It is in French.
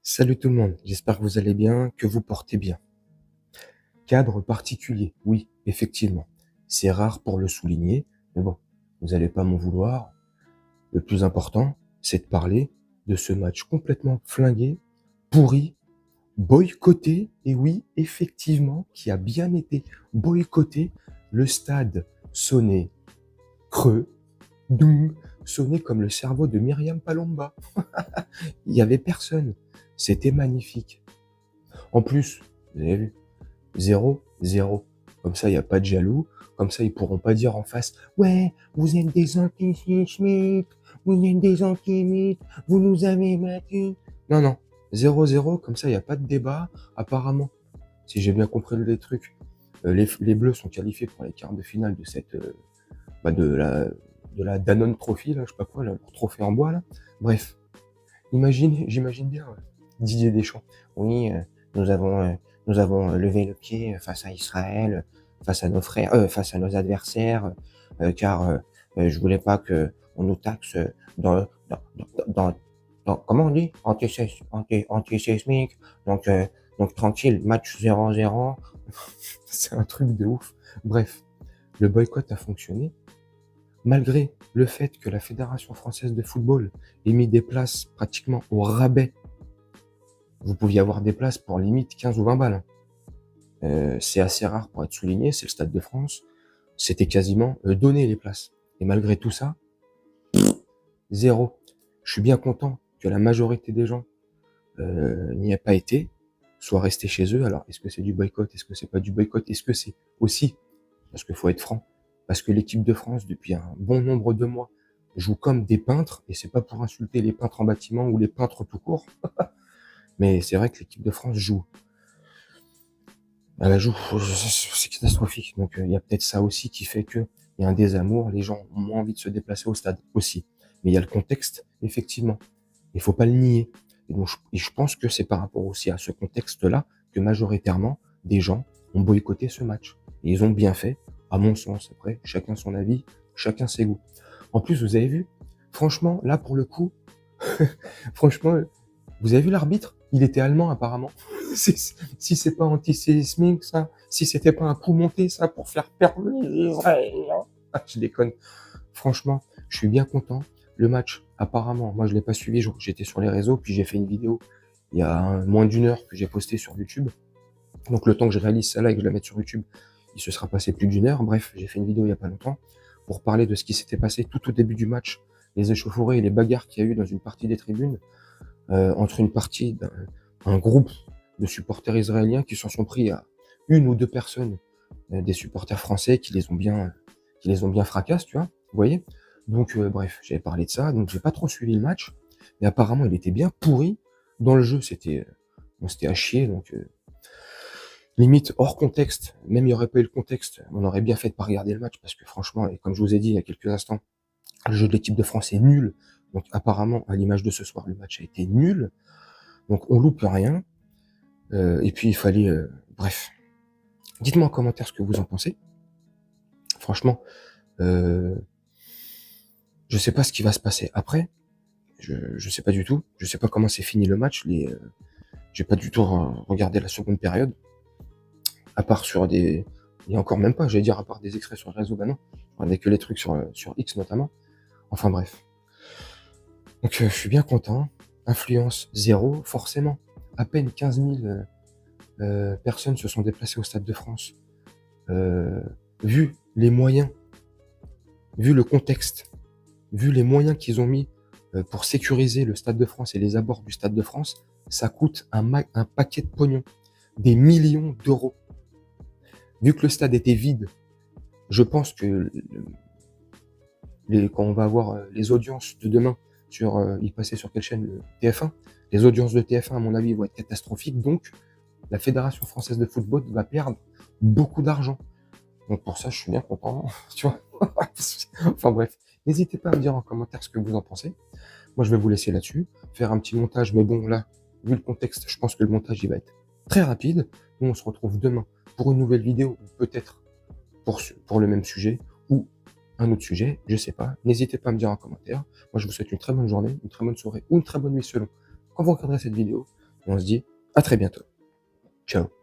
Salut tout le monde, j'espère que vous allez bien, que vous portez bien. Cadre particulier, oui, effectivement. C'est rare pour le souligner, mais bon, vous allez pas m'en vouloir. Le plus important, c'est de parler de ce match complètement flingué, pourri, boycotté, et oui, effectivement, qui a bien été boycotté. Le stade sonnait creux, doux, sonnait comme le cerveau de Myriam Palomba. Il y avait personne. C'était magnifique. En plus, vous avez vu, 0-0. Comme ça, il n'y a pas de jaloux. Comme ça, ils pourront pas dire en face, ouais, vous êtes des antisémites, vous êtes des antisémites, vous nous avez battus. Non, non. 0-0, comme ça, il n'y a pas de débat. Apparemment, si j'ai bien compris les trucs, les Bleus sont qualifiés pour les quarts de finale de cette, de la Danone Trophy, là, je sais pas quoi, là, leur trophée en bois, là. Bref. J'imagine bien Didier Deschamps. Oui, nous avons, euh, nous avons levé le pied face à Israël, face à nos frères, face à nos adversaires, car je voulais pas que on nous taxe dans, dans, dans, comment on dit, antisismique. Donc, donc tranquille, match 0-0. C'est un truc de ouf. Bref, le boycott a fonctionné. Malgré le fait que la Fédération française de football ait mis des places pratiquement au rabais, vous pouviez avoir des places pour limite 15 ou 20 balles. C'est assez rare pour être souligné, c'est le Stade de France. C'était quasiment donné les places. Et malgré tout ça, zéro. Je suis bien content que la majorité des gens n'y aient pas été, soient restés chez eux. Alors, est-ce que c'est du boycott? Est-ce que c'est pas du boycott? Est-ce que c'est aussi, parce qu'il faut être franc, parce que l'équipe de France, depuis un bon nombre de mois, joue comme des peintres, et c'est pas pour insulter les peintres en bâtiment ou les peintres tout court, mais c'est vrai que l'équipe de France joue. Elle joue, c'est catastrophique. Donc il y a peut-être ça aussi qui fait que il y a un désamour, les gens ont moins envie de se déplacer au stade aussi. Mais il y a le contexte, effectivement. Il faut pas le nier. Et donc je pense que c'est par rapport aussi à ce contexte-là que majoritairement des gens ont boycotté ce match. Et ils ont bien fait, à mon sens. Après, chacun son avis, chacun ses goûts. En plus, vous avez vu, franchement, là pour le coup, franchement, vous avez vu l'arbitre? Il était allemand apparemment. Si c'est pas antiséismique, ça, si c'était pas un coup monté, ça, pour faire perdre les Israéliens. Ah, je déconne. Franchement, je suis bien content. Le match, apparemment, moi je l'ai pas suivi, j'étais sur les réseaux, puis j'ai fait une vidéo il y a moins d'une heure que j'ai posté sur YouTube. Donc le temps que je réalise ça là et que je la mette sur YouTube, il se sera passé plus d'une heure. Bref, j'ai fait une vidéo il y a pas longtemps pour parler de ce qui s'était passé tout au début du match, les échauffourées et les bagarres qu'il y a eu dans une partie des tribunes, entre une partie d'un groupe de supporters israéliens qui s'en sont pris à une ou deux personnes, des supporters français qui les ont bien fracassés, tu vois, vous voyez. Donc bref, j'avais parlé de ça, donc j'ai pas trop suivi le match, mais apparemment il était bien pourri. Dans le jeu, c'était à chier, donc limite hors contexte. Même il y aurait pas eu le contexte, on aurait bien fait de pas regarder le match parce que franchement, et comme je vous ai dit il y a quelques instants, le jeu de l'équipe de France est nul. Donc apparemment, à l'image de ce soir, le match a été nul. Donc on loupe rien. Et puis il fallait... bref. Dites-moi en commentaire ce que vous en pensez. Franchement, je sais pas ce qui va se passer après. Je sais pas du tout. Je sais pas comment s'est fini le match. J'ai pas du tout regardé la seconde période. À part sur des... Et encore même pas, j'allais dire à part des extraits sur le réseau, bah non. Je regardais que les trucs sur X notamment. Enfin bref. Donc je suis bien content. Influence zéro, forcément. À peine 15 000 personnes se sont déplacées au Stade de France. Vu les moyens, vu le contexte, vu les moyens qu'ils ont mis pour sécuriser le Stade de France et les abords du Stade de France, ça coûte un paquet de pognon, des millions d'euros. Vu que le stade était vide, je pense que quand on va avoir les audiences de demain sur, il passait sur quelle chaîne, le TF1, les audiences de TF1 à mon avis vont être catastrophiques, donc la Fédération française de football va perdre beaucoup d'argent. Donc pour ça, je suis bien content, tu vois. Enfin bref, n'hésitez pas à me dire en commentaire ce que vous en pensez. Moi, je vais vous laisser là-dessus, faire un petit montage, mais bon, là, vu le contexte, je pense que le montage, il va être très rapide. Nous, on se retrouve demain pour une nouvelle vidéo, ou peut-être pour le même sujet, ou un autre sujet, je sais pas. N'hésitez pas à me dire en commentaire. Moi, je vous souhaite une très bonne journée, une très bonne soirée, ou une très bonne nuit selon quand vous regarderez cette vidéo. on se dit à très bientôt. Ciao.